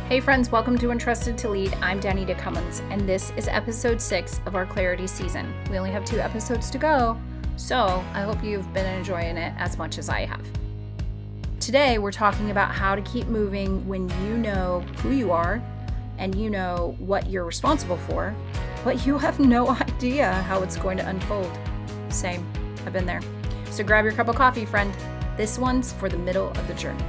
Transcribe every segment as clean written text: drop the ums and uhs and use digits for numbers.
Hey friends, welcome to Entrusted to Lead. I'm Danita Cummins, and this is episode 6 of our Clarity season. We only have 2 episodes to go, so I hope you've been enjoying it as much as I have. Today, we're talking about how to keep moving when you know who you are and you know what you're responsible for, but you have no idea how it's going to unfold. Same, I've been there. So grab your cup of coffee, friend. This one's for the middle of the journey.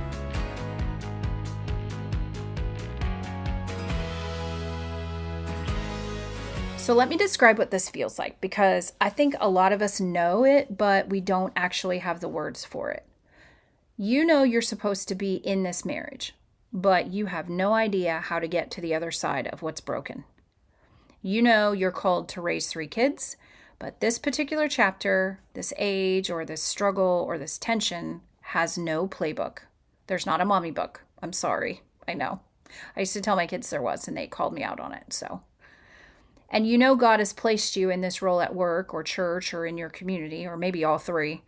So let me describe what this feels like, because I think a lot of us know it, but we don't actually have the words for it. You know you're supposed to be in this marriage, but you have no idea how to get to the other side of what's broken. You know you're called to raise 3 kids, but this particular chapter, this age, or this struggle, or this tension has no playbook. There's not a mommy book. I'm sorry. I know. I used to tell my kids there was, and they called me out on it, so... And you know God has placed you in this role at work or church or in your community, or maybe all 3.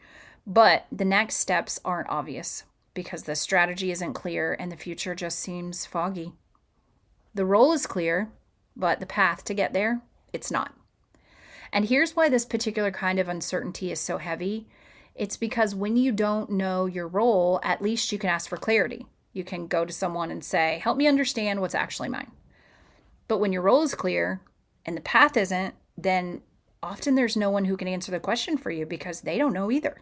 But the next steps aren't obvious because the strategy isn't clear and the future just seems foggy. The role is clear, but the path to get there, it's not. And here's why this particular kind of uncertainty is so heavy. It's because when you don't know your role, at least you can ask for clarity. You can go to someone and say, help me understand what's actually mine. But when your role is clear, and the path isn't, then often there's no one who can answer the question for you because they don't know either.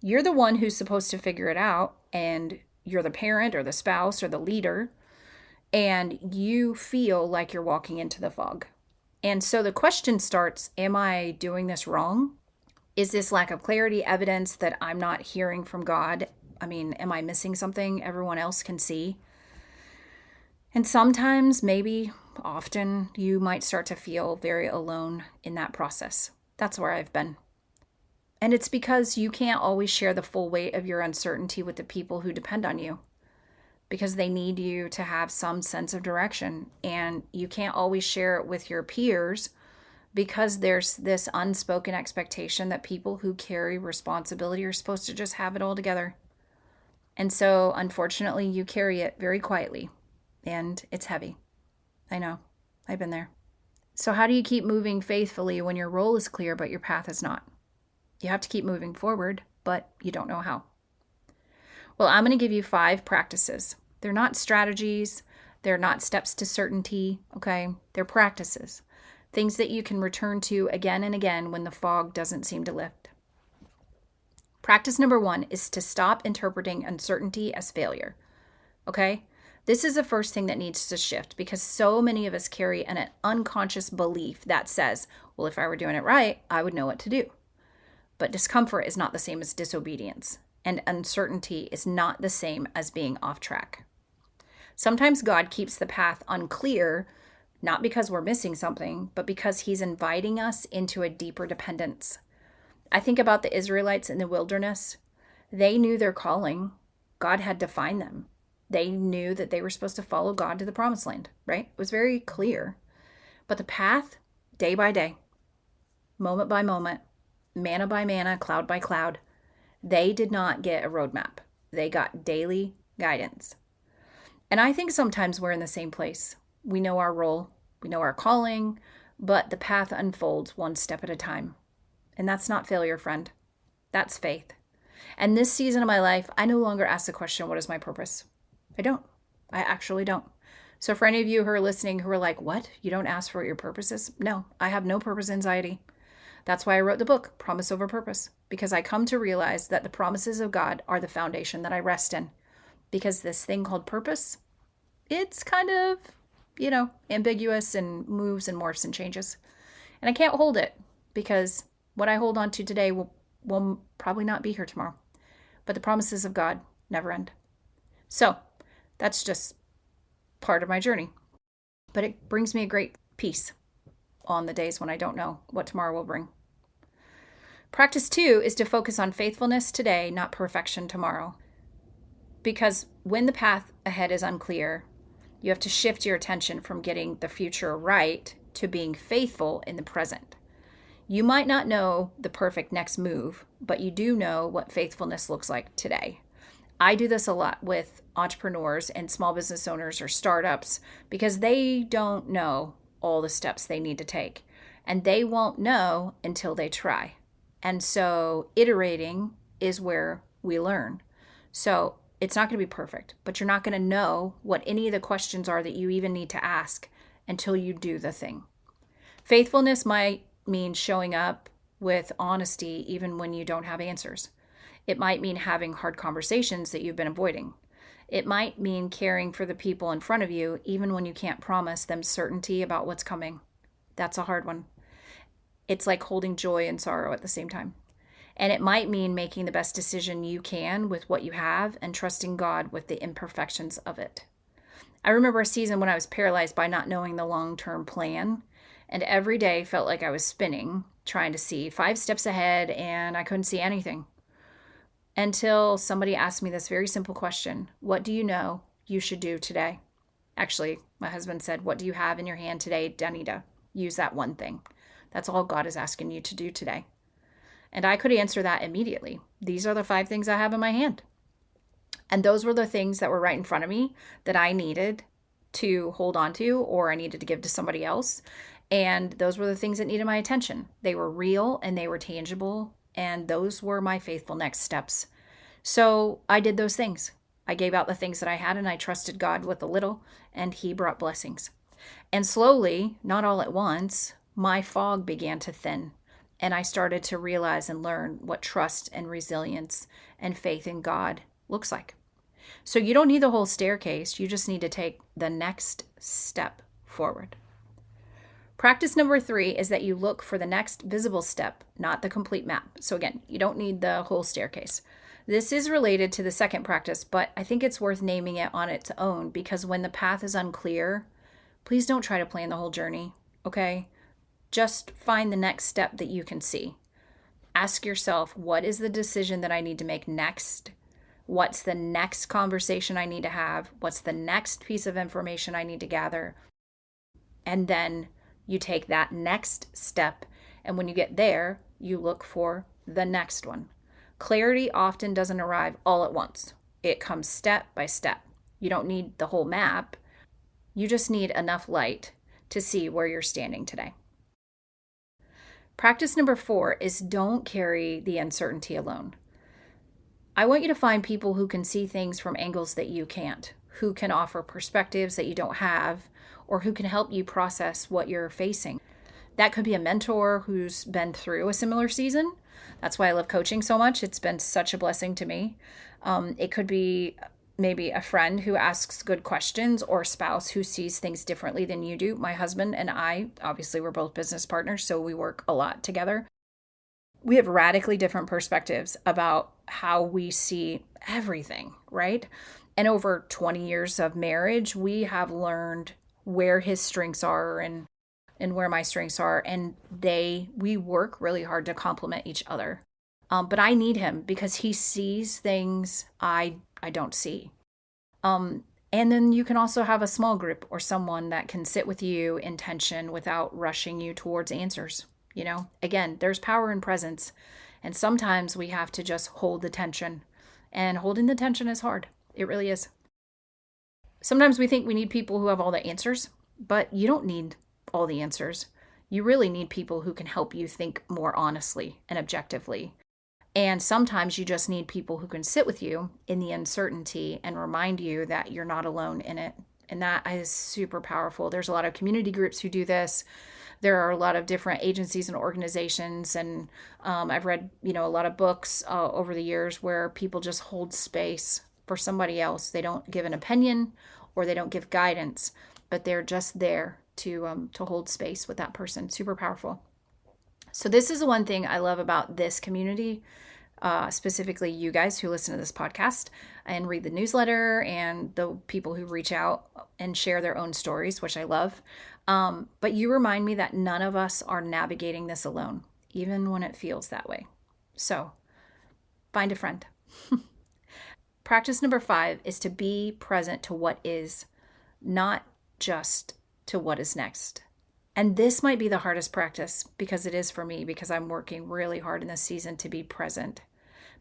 You're the one who's supposed to figure it out, and you're the parent or the spouse or the leader, and you feel like you're walking into the fog. And so the question starts, am I doing this wrong? Is this lack of clarity evidence that I'm not hearing from God? I mean, am I missing something everyone else can see? And sometimes, maybe often, you might start to feel very alone in that process. That's where I've been. And it's because you can't always share the full weight of your uncertainty with the people who depend on you, because they need you to have some sense of direction. And you can't always share it with your peers because there's this unspoken expectation that people who carry responsibility are supposed to just have it all together. And so, unfortunately, you carry it very quietly. And it's heavy. I know. I've been there. So how do you keep moving faithfully when your role is clear, but your path is not? You have to keep moving forward, but you don't know how. Well, I'm going to give you 5 practices. They're not strategies. They're not steps to certainty, okay? They're practices. Things that you can return to again and again when the fog doesn't seem to lift. Practice number 1 is to stop interpreting uncertainty as failure, okay? This is the first thing that needs to shift because so many of us carry an unconscious belief that says, well, if I were doing it right, I would know what to do. But discomfort is not the same as disobedience, and uncertainty is not the same as being off track. Sometimes God keeps the path unclear, not because we're missing something, but because he's inviting us into a deeper dependence. I think about the Israelites in the wilderness. They knew their calling. God had defined them. They knew that they were supposed to follow God to the promised land, right? It was very clear. But the path, day by day, moment by moment, manna by manna, cloud by cloud, they did not get a roadmap. They got daily guidance. And I think sometimes we're in the same place. We know our role, we know our calling, but the path unfolds one step at a time. And that's not failure, friend. That's faith. And this season of my life, I no longer ask the question, what is my purpose? I don't. I actually don't. So for any of you who are listening who are like, what? You don't ask for what your purpose is? No, I have no purpose anxiety. That's why I wrote the book, Promise Over Purpose, because I come to realize that the promises of God are the foundation that I rest in. Because this thing called purpose, it's kind of, ambiguous and moves and morphs and changes. And I can't hold it because what I hold on to today will probably not be here tomorrow. But the promises of God never end. So, that's just part of my journey. But it brings me a great peace on the days when I don't know what tomorrow will bring. Practice 2 is to focus on faithfulness today, not perfection tomorrow. Because when the path ahead is unclear, you have to shift your attention from getting the future right to being faithful in the present. You might not know the perfect next move, but you do know what faithfulness looks like today. I do this a lot with entrepreneurs and small business owners or startups because they don't know all the steps they need to take. And they won't know until they try. And so iterating is where we learn. So it's not going to be perfect, but you're not going to know what any of the questions are that you even need to ask until you do the thing. Faithfulness might mean showing up with honesty even when you don't have answers. It might mean having hard conversations that you've been avoiding. It might mean caring for the people in front of you even when you can't promise them certainty about what's coming. That's a hard one. It's like holding joy and sorrow at the same time. And it might mean making the best decision you can with what you have and trusting God with the imperfections of it. I remember a season when I was paralyzed by not knowing the long-term plan, and every day felt like I was spinning, trying to see 5 steps ahead, and I couldn't see anything. Until somebody asked me this very simple question: what do you know you should do today? Actually, my husband said, what do you have in your hand today, Danita? Use that one thing. That's all God is asking you to do today. And I could answer that immediately. These are the 5 things I have in my hand. And those were the things that were right in front of me that I needed to hold on to or I needed to give to somebody else. And those were the things that needed my attention. They were real and they were tangible. And those were my faithful next steps. So I did those things. I gave out the things that I had and I trusted God with a little, and He brought blessings. And slowly, not all at once, my fog began to thin. And I started to realize and learn what trust and resilience and faith in God looks like. So you don't need the whole staircase. You just need to take the next step forward. Practice number 3 is that you look for the next visible step, not the complete map. So again, you don't need the whole staircase. This is related to the second practice, but I think it's worth naming it on its own because when the path is unclear, please don't try to plan the whole journey, okay? Just find the next step that you can see. Ask yourself, what is the decision that I need to make next? What's the next conversation I need to have? What's the next piece of information I need to gather? And then you take that next step, and when you get there, you look for the next one. Clarity often doesn't arrive all at once. It comes step by step. You don't need the whole map. You just need enough light to see where you're standing today. Practice number 4 is don't carry the uncertainty alone. I want you to find people who can see things from angles that you can't, who can offer perspectives that you don't have, or who can help you process what you're facing. That could be a mentor who's been through a similar season. That's why I love coaching so much. It's been such a blessing to me. It could be maybe a friend who asks good questions or a spouse who sees things differently than you do. My husband and I, obviously, we're both business partners, so we work a lot together. We have radically different perspectives about how we see everything, right? And over 20 years of marriage, we have learned where his strengths are and where my strengths are. And we work really hard to complement each other. But I need him because he sees things I don't see. And then you can also have a small group or someone that can sit with you in tension without rushing you towards answers. You know, again, there's power in presence. And sometimes we have to just hold the tension. And holding the tension is hard. It really is. Sometimes we think we need people who have all the answers, but you don't need all the answers. You really need people who can help you think more honestly and objectively. And sometimes you just need people who can sit with you in the uncertainty and remind you that you're not alone in it. And that is super powerful. There's a lot of community groups who do this. There are a lot of different agencies and organizations. And I've read, a lot of books over the years where people just hold space for somebody else. They don't give an opinion or they don't give guidance, but they're just there to hold space with that person. Super powerful. So this is the one thing I love about this community, specifically you guys who listen to this podcast and read the newsletter and the people who reach out and share their own stories, which I love. But you remind me that none of us are navigating this alone, even when it feels that way. So find a friend. Practice number 5 is to be present to what is, not just to what is next. And this might be the hardest practice because it is for me, because I'm working really hard in this season to be present.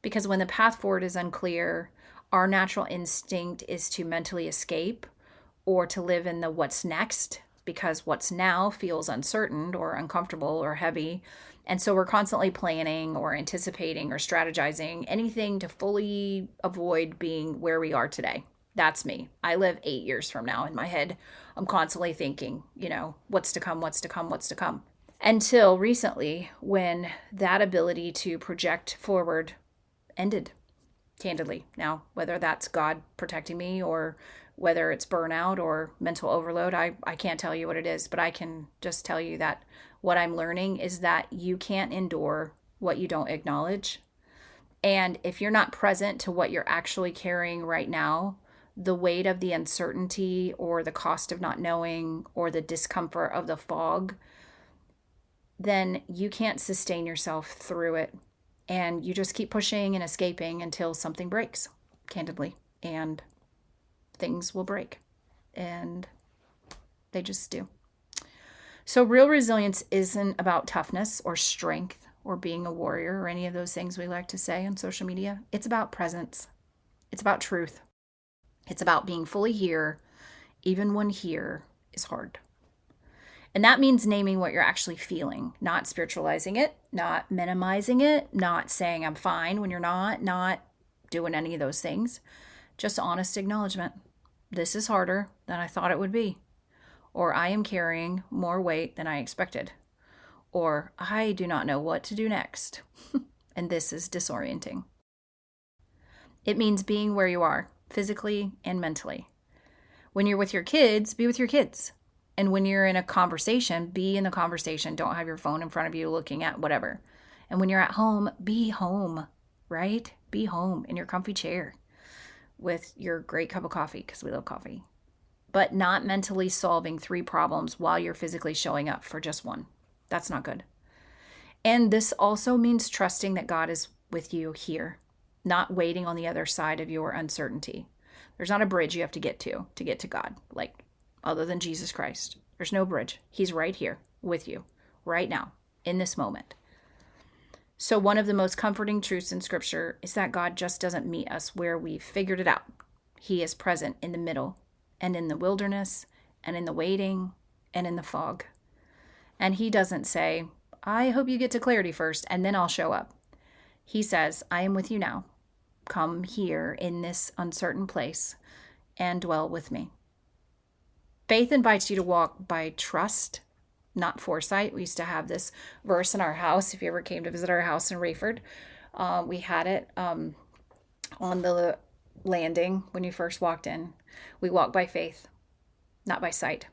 Because when the path forward is unclear, Our natural instinct is to mentally escape or to live in the what's next, because what's now feels uncertain or uncomfortable or heavy. And so we're constantly planning or anticipating or strategizing anything to fully avoid being where we are today. That's me. I live 8 years from now in my head. I'm constantly thinking, what's to come, what's to come, what's to come. Until recently, when that ability to project forward ended, candidly. Now, whether that's God protecting me or whether it's burnout or mental overload, I can't tell you what it is, but I can just tell you that what I'm learning is that you can't endure what you don't acknowledge. And if you're not present to what you're actually carrying right now, the weight of the uncertainty or the cost of not knowing or the discomfort of the fog, then you can't sustain yourself through it. And you just keep pushing and escaping until something breaks, candidly. And things will break. And they just do. So real resilience isn't about toughness or strength or being a warrior or any of those things we like to say on social media. It's about presence. It's about truth. It's about being fully here, even when here is hard. And that means naming what you're actually feeling, not spiritualizing it, not minimizing it, not saying I'm fine when you're not doing any of those things. Just honest acknowledgement. This is harder than I thought it would be. Or I am carrying more weight than I expected. Or I do not know what to do next. And this is disorienting. It means being where you are, physically and mentally. When you're with your kids, be with your kids. And when you're in a conversation, be in the conversation. Don't have your phone in front of you looking at whatever. And when you're at home, be home, right? Be home in your comfy chair with your great cup of coffee, because we love coffee. But not mentally solving 3 problems while you're physically showing up for just one. That's not good. And this also means trusting that God is with you here, not waiting on the other side of your uncertainty. There's not a bridge you have to get to God, like other than Jesus Christ. There's no bridge. He's right here with you right now in this moment. So one of the most comforting truths in Scripture is that God just doesn't meet us where we've figured it out. He is present in the middle and in the wilderness and in the waiting and in the fog. And he doesn't say, I hope you get to clarity first and then I'll show up. He says, I am with you now. Come here in this uncertain place and dwell with me. Faith invites you to walk by trust, not foresight. We used to have this verse in our house. If you ever came to visit our house in Rayford, we had it on the landing when you first walked in. We walk by faith, not by sight.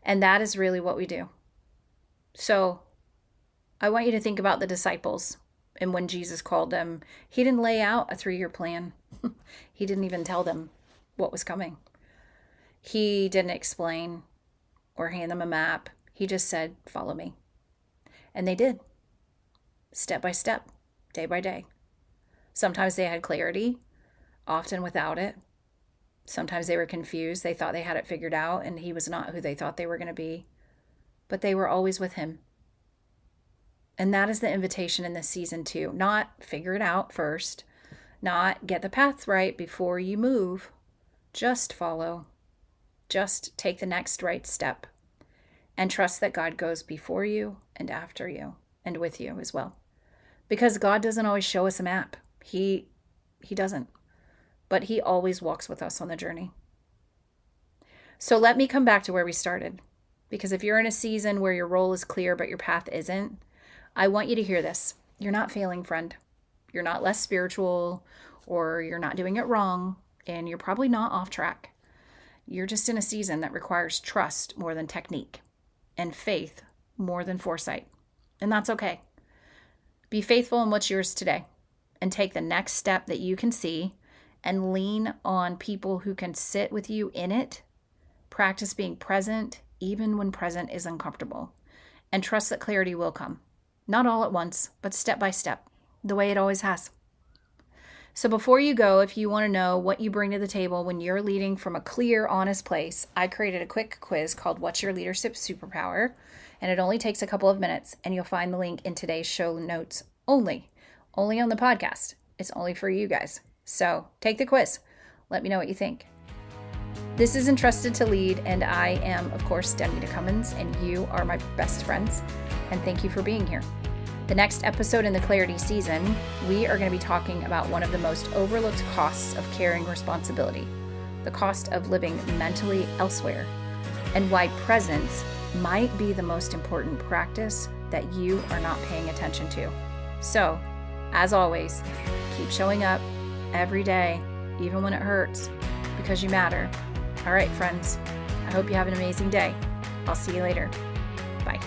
And that is really what we do. So I want you to think about the disciples. And when Jesus called them, he didn't lay out a 3-year plan. He didn't even tell them what was coming. He didn't explain or hand them a map. He just said, follow me. And they did. Step by step, day by day. Sometimes they had clarity, often without it. Sometimes they were confused. They thought they had it figured out, and he was not who they thought they were going to be. But they were always with him. And that is the invitation in this season too. Not figure it out first. Not get the path right before you move. Just follow. Just take the next right step. And trust that God goes before you and after you and with you as well. Because God doesn't always show us a map. He doesn't. But he always walks with us on the journey. So let me come back to where we started. Because if you're in a season where your role is clear but your path isn't, I want you to hear this. You're not failing, friend. You're not less spiritual, or you're not doing it wrong, and you're probably not off track. You're just in a season that requires trust more than technique, and faith more than foresight. And that's okay. Be faithful in what's yours today, and take the next step that you can see, and lean on people who can sit with you in it. Practice being present, even when present is uncomfortable, and trust that clarity will come. Not all at once, but step by step, the way it always has. So before you go, if you want to know what you bring to the table when you're leading from a clear, honest place, I created a quick quiz called What's Your Leadership Superpower? And it only takes a couple of minutes, and you'll find the link in today's show notes only on the podcast. It's only for you guys. So take the quiz. Let me know what you think. This is Entrusted to Lead, and I am, of course, Danita Cummins, and you are my best friends. And thank you for being here. The next episode in the Clarity season, we are going to be talking about one of the most overlooked costs of carrying responsibility, the cost of living mentally elsewhere, and why presence might be the most important practice that you are not paying attention to. So, as always, keep showing up every day, even when it hurts, because you matter. All right, friends, I hope you have an amazing day. I'll see you later. Bye.